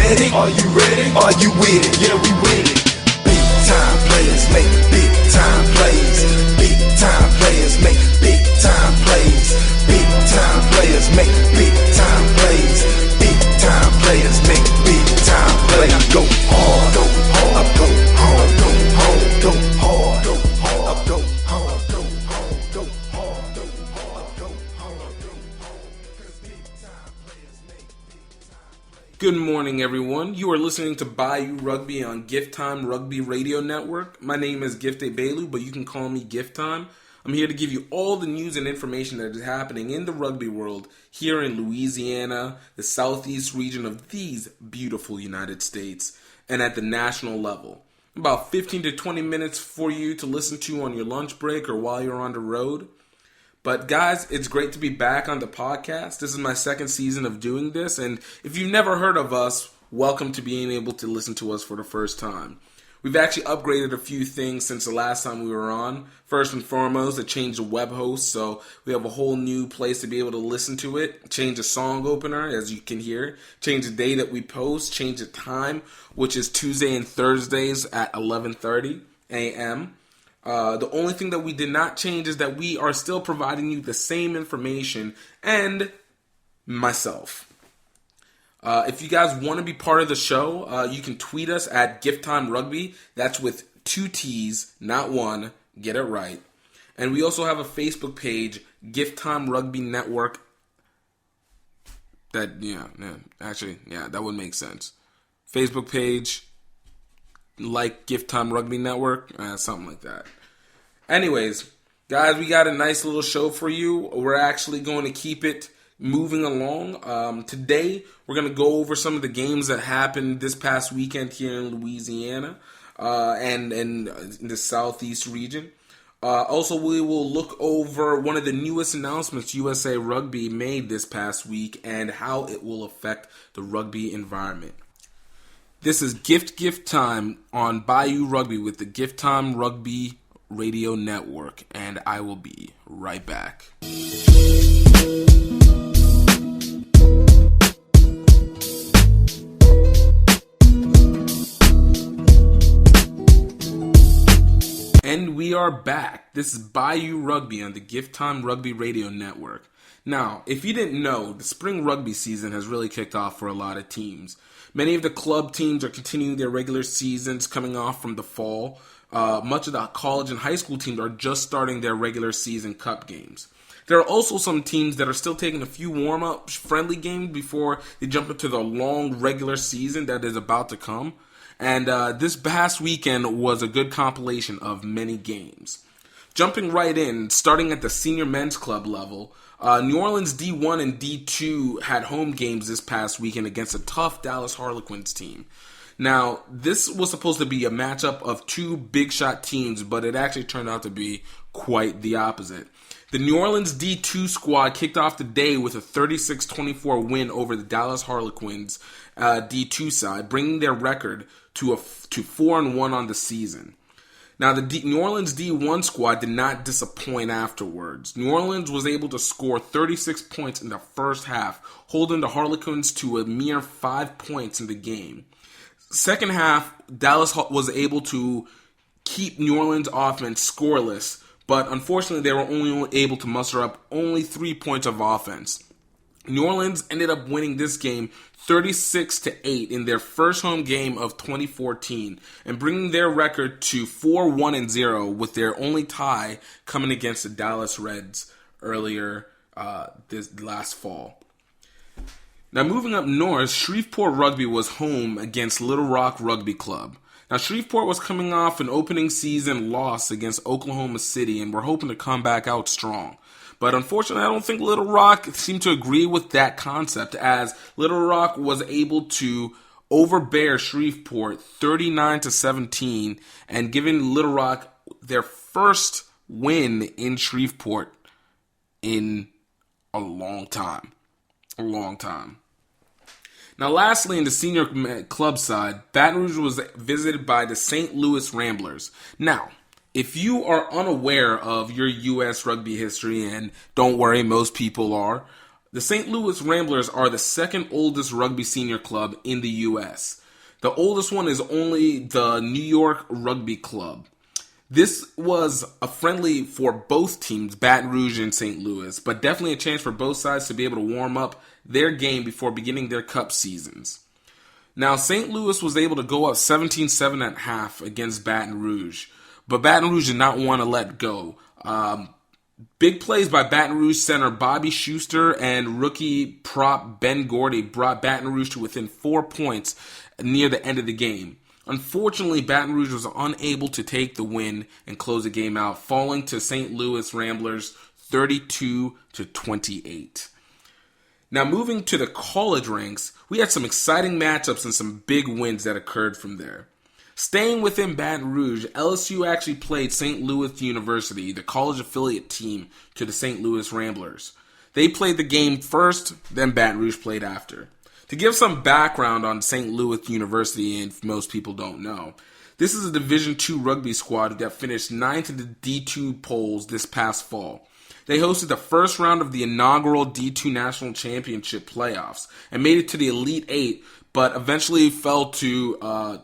ready? Are you ready? Are you with it? Yeah, we with it. Big time players make big time plays. Big time players make big time plays. Big time players make big time plays. Big time players make big time plays. Go hard, go hard, go hard, go hard, go hard, go hard, go hard, go hard, go hard, go hard, go hard, go hard. Good morning, everyone. You are listening to Bayou Rugby on Gift Time Rugby Radio Network. My name is Gifte Bailu, but you can call me Gift Time. I'm here to give you all the news and information that is happening in the rugby world here in Louisiana, the southeast region of these beautiful United States, and at the national level. About 15 to 20 minutes for you to listen to on your lunch break or while you're on the road. But guys, it's great to be back on the podcast. This is my second season of doing this, and if you've never heard of us, welcome to being able to listen to us for the first time. We've actually upgraded a few things since the last time we were on. First and foremost, it changed the web host, so we have a whole new place to be able to listen to it. Change the song opener, as you can hear. Change the day that we post. Change the time, which is Tuesday and Thursdays at 11:30 a.m. The only thing that we did not change is that we are still providing you the same information and myself. If you guys want to be part of the show, you can tweet us at Gift Time Rugby. That's with 2 T's, not 1. Get it right. And we also have a Facebook page, Gift Time Rugby Network. That would make sense. Facebook page, like Gift Time Rugby Network, something like that. Anyways, guys, we got a nice little show for you. We're actually going to keep it moving along. Today, we're going to go over some of the games that happened this past weekend here in Louisiana and in the southeast region. Also, we will look over one of the newest announcements USA Rugby made this past week and how it will affect the rugby environment. This is Gift Time on Bayou Rugby with the Gift Time Rugby Radio Network, and I will be right back. And we are back. This is Bayou Rugby on the Gift Time Rugby Radio Network. Now, if you didn't know, the spring rugby season has really kicked off for a lot of teams. Many of the club teams are continuing their regular seasons coming off from the fall. Much of the college and high school teams are just starting their regular season cup games. There are also some teams that are still taking a few warm-up friendly games before they jump into the long regular season that is about to come. And this past weekend was a good compilation of many games. Jumping right in, starting at the senior men's club level, New Orleans D1 and D2 had home games this past weekend against a tough Dallas Harlequins team. Now, this was supposed to be a matchup of 2 big shot teams, but it actually turned out to be quite the opposite. The New Orleans D2 squad kicked off the day with a 36-24 win over the Dallas Harlequins D2 side, bringing their record to 4-1 on the season. Now, the New Orleans D1 squad did not disappoint afterwards. New Orleans was able to score 36 points in the first half, holding the Harlequins to a mere 5 points in the game. Second half, Dallas was able to keep New Orleans offense scoreless, but unfortunately they were only able to muster up only 3 points of offense. New Orleans ended up winning this game 36-8 in their first home game of 2014 and bringing their record to 4-1-0 with their only tie coming against the Dallas Reds earlier this last fall. Now moving up north, Shreveport Rugby was home against Little Rock Rugby Club. Now Shreveport was coming off an opening season loss against Oklahoma City and were hoping to come back out strong. But unfortunately, I don't think Little Rock seemed to agree with that concept, as Little Rock was able to overbear Shreveport 39-17 and giving Little Rock their first win in Shreveport in a long time. Now, lastly, in the senior club side, Baton Rouge was visited by the St. Louis Ramblers. Now, if you are unaware of your U.S. rugby history, and don't worry, most people are, The St. Louis Ramblers are the second oldest rugby senior club in the U.S. The oldest one is only the New York Rugby Club. This was a friendly for both teams, Baton Rouge and St. Louis, but definitely a chance for both sides to be able to warm up their game before beginning their cup seasons. Now, St. Louis was able to go up 17-7 at half against Baton Rouge, but Baton Rouge did not want to let go. Big plays by Baton Rouge center Bobby Schuster and rookie prop Ben Gordy brought Baton Rouge to within 4 points near the end of the game. Unfortunately, Baton Rouge was unable to take the win and close the game out, falling to St. Louis Ramblers 32-28. Now, moving to the college ranks, we had some exciting matchups and some big wins that occurred from there. Staying within Baton Rouge, LSU actually played St. Louis University, the college affiliate team to the St. Louis Ramblers. They played the game first, then Baton Rouge played after. To give some background on St. Louis University, and if most people don't know, this is a Division II rugby squad that finished 9th in the D2 polls this past fall. They hosted the first round of the inaugural D2 National Championship playoffs and made it to the Elite Eight, but eventually fell to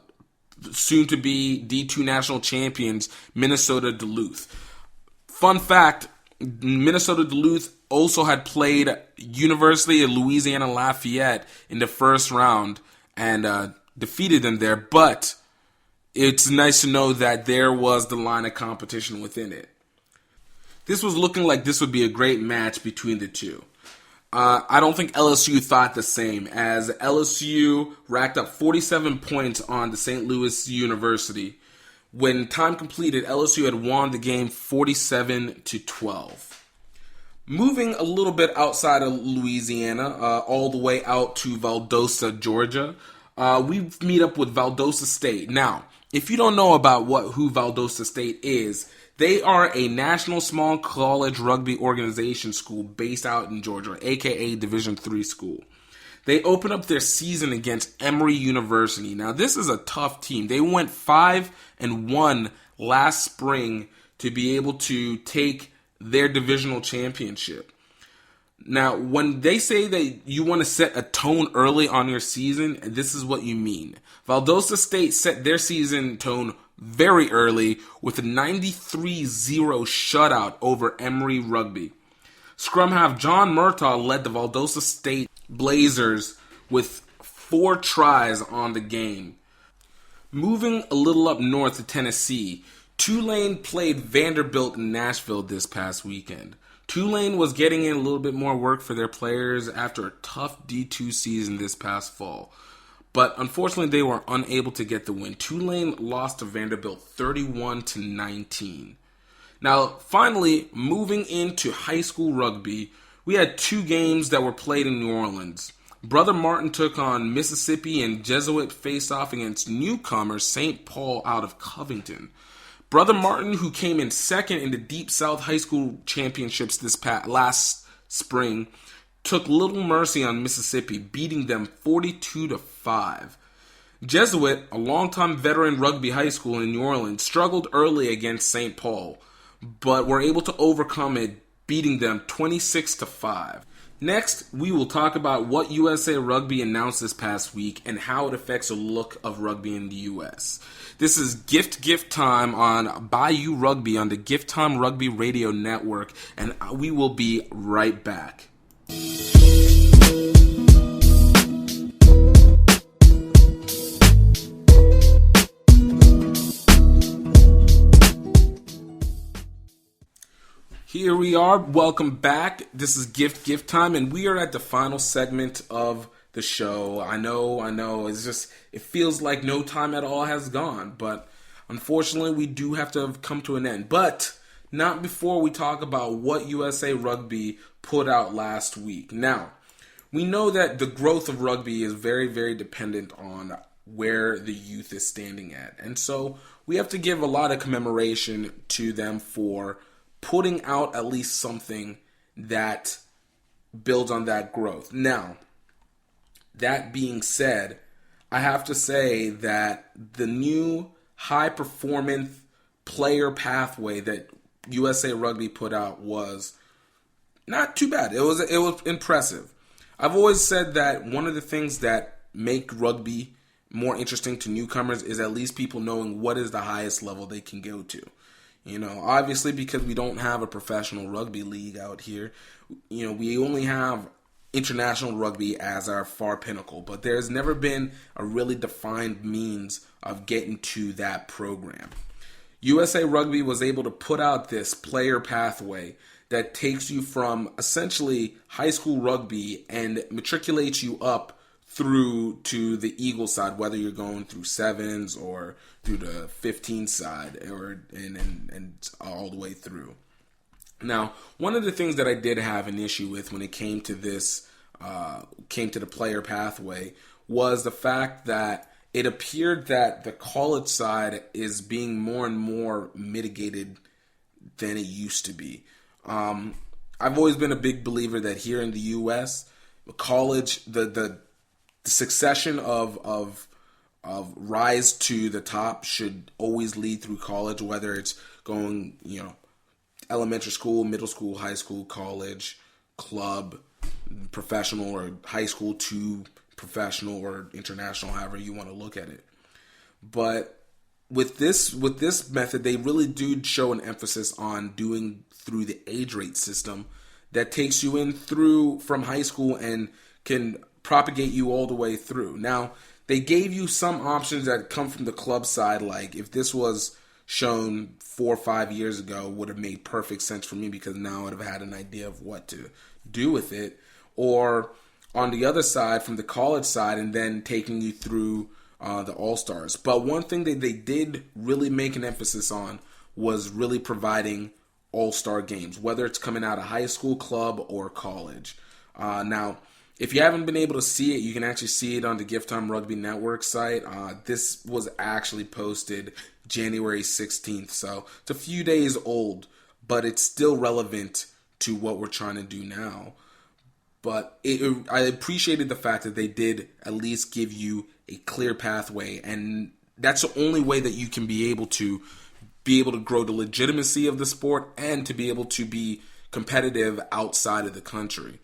soon-to-be D2 National Champions Minnesota Duluth. Fun fact, Minnesota Duluth also had played University of Louisiana Lafayette in the first round and defeated them there, but it's nice to know that there was the line of competition within it. This was looking like this would be a great match between the two. I don't think LSU thought the same, as LSU racked up 47 points on the St. Louis University. When time completed, LSU had won the game 47-12. Moving a little bit outside of Louisiana, all the way out to Valdosta, Georgia, we meet up with Valdosta State. Now, if you don't know about who Valdosta State is, they are a national small college rugby organization school based out in Georgia, aka Division III school. They opened up their season against Emory University. Now, this is a tough team. They went 5-1 last spring to be able to take their divisional championship. Now, when they say that you want to set a tone early on your season, this is what you mean. Valdosta State set their season tone very early with a 93-0 shutout over Emory Rugby. Scrum half John Murtaugh led the Valdosta State Blazers with 4 tries on the game. Moving a little up north to Tennessee, Tulane played Vanderbilt in Nashville this past weekend. Tulane was getting in a little bit more work for their players after a tough D2 season this past fall. But unfortunately, they were unable to get the win. Tulane lost to Vanderbilt 31-19. Now, finally, moving into high school rugby, we had 2 games that were played in New Orleans. Brother Martin took on Mississippi, and Jesuit faced off against newcomer St. Paul out of Covington. Brother Martin, who came in second in the Deep South High School Championships last spring, took little mercy on Mississippi, beating them 42-5. Jesuit, a longtime veteran rugby high school in New Orleans, struggled early against St. Paul, but were able to overcome it, beating them 26-5. Next, we will talk about what USA Rugby announced this past week and how it affects the look of rugby in the U.S. This is Gift Time on Bayou Rugby on the Gift Time Rugby Radio Network, and we will be right back. Here we are. Welcome back. This is Gift Time, and we are at the final segment of the show. I know. It feels like no time at all has gone, but unfortunately, we do have to have come to an end. But not before we talk about what USA Rugby put out last week. Now, we know that the growth of rugby is very, very dependent on where the youth is standing at. And so we have to give a lot of commemoration to them for putting out at least something that builds on that growth. Now, that being said, I have to say that the new high-performance player pathway that USA Rugby put out was not too bad. It was impressive. I've always said that one of the things that make rugby more interesting to newcomers is at least people knowing what is the highest level they can go to. Obviously because we don't have a professional rugby league out here, we only have international rugby as our far pinnacle, but there's never been a really defined means of getting to that program. USA Rugby was able to put out this player pathway that takes you from essentially high school rugby and matriculates you up through to the Eagle side, whether you're going through sevens or through the 15 side and all the way through. Now, one of the things that I did have an issue with when it came to this, came to the player pathway, was the fact that it appeared that the college side is being more and more mitigated than it used to be. I've always been a big believer that here in the U.S., college, the succession of rise to the top should always lead through college, whether it's going, elementary school, middle school, high school, college, club, professional, or high school to professional or international, however you want to look at it. But with this method, they really do show an emphasis on doing through the age rate system that takes you in through from high school and can propagate you all the way through. Now, they gave you some options that come from the club side, like if this was shown 4 or 5 years ago, would have made perfect sense for me because now I would have had an idea of what to do with it. Or on the other side, from the college side, and then taking you through the All-Stars. But one thing that they did really make an emphasis on was really providing All-Star games, whether it's coming out of high school, club, or college. Now, if you haven't been able to see it, you can actually see it on the Gift Time Rugby Network site. This was actually posted January 16th, so it's a few days old, but it's still relevant to what we're trying to do now. But I appreciated the fact that they did at least give you a clear pathway, and that's the only way that you can be able to grow the legitimacy of the sport and to be able to be competitive outside of the country.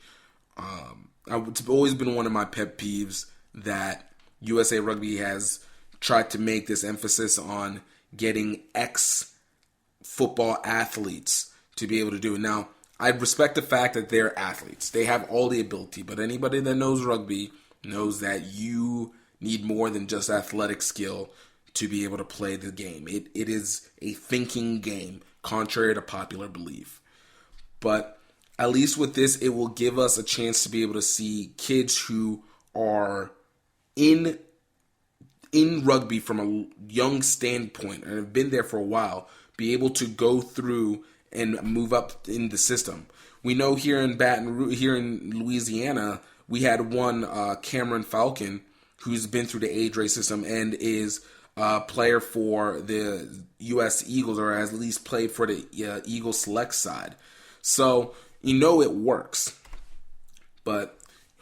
It's always been one of my pet peeves that USA Rugby has tried to make this emphasis on getting ex-football athletes to be able to do it. Now, I respect the fact that they're athletes. They have all the ability, but anybody that knows rugby knows that you need more than just athletic skill to be able to play the game. It is a thinking game, contrary to popular belief. But at least with this, it will give us a chance to be able to see kids who are in rugby from a young standpoint and have been there for a while, be able to go through and move up in the system. We know here in Louisiana, we had one Cameron Falcon who's been through the age rate system and is a player for the U.S. Eagles, or has at least played for the Eagles select side. So it works. But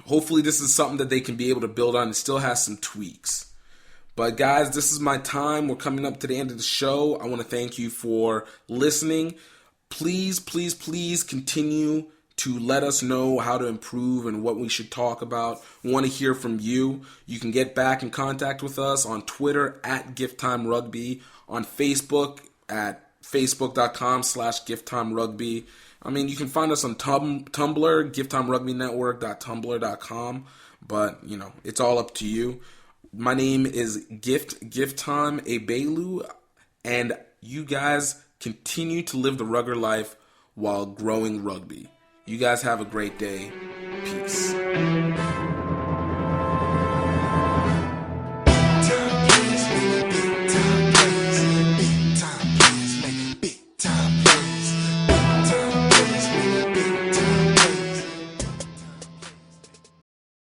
hopefully this is something that they can be able to build on. It still has some tweaks. But guys, this is my time. We're coming up to the end of the show. I want to thank you for listening. Please, please, please continue to let us know how to improve and what we should talk about. We want to hear from you. You can get back in contact with us on Twitter at GiftTimeRugby, on Facebook at facebook.com/GiftTimeRugby. You can find us on Tumblr, gifttimerugbynetwork.tumblr.com, but, it's all up to you. My name is Gift Time Ebelu, and you guys continue to live the rugger life while growing rugby. You guys have a great day. Peace.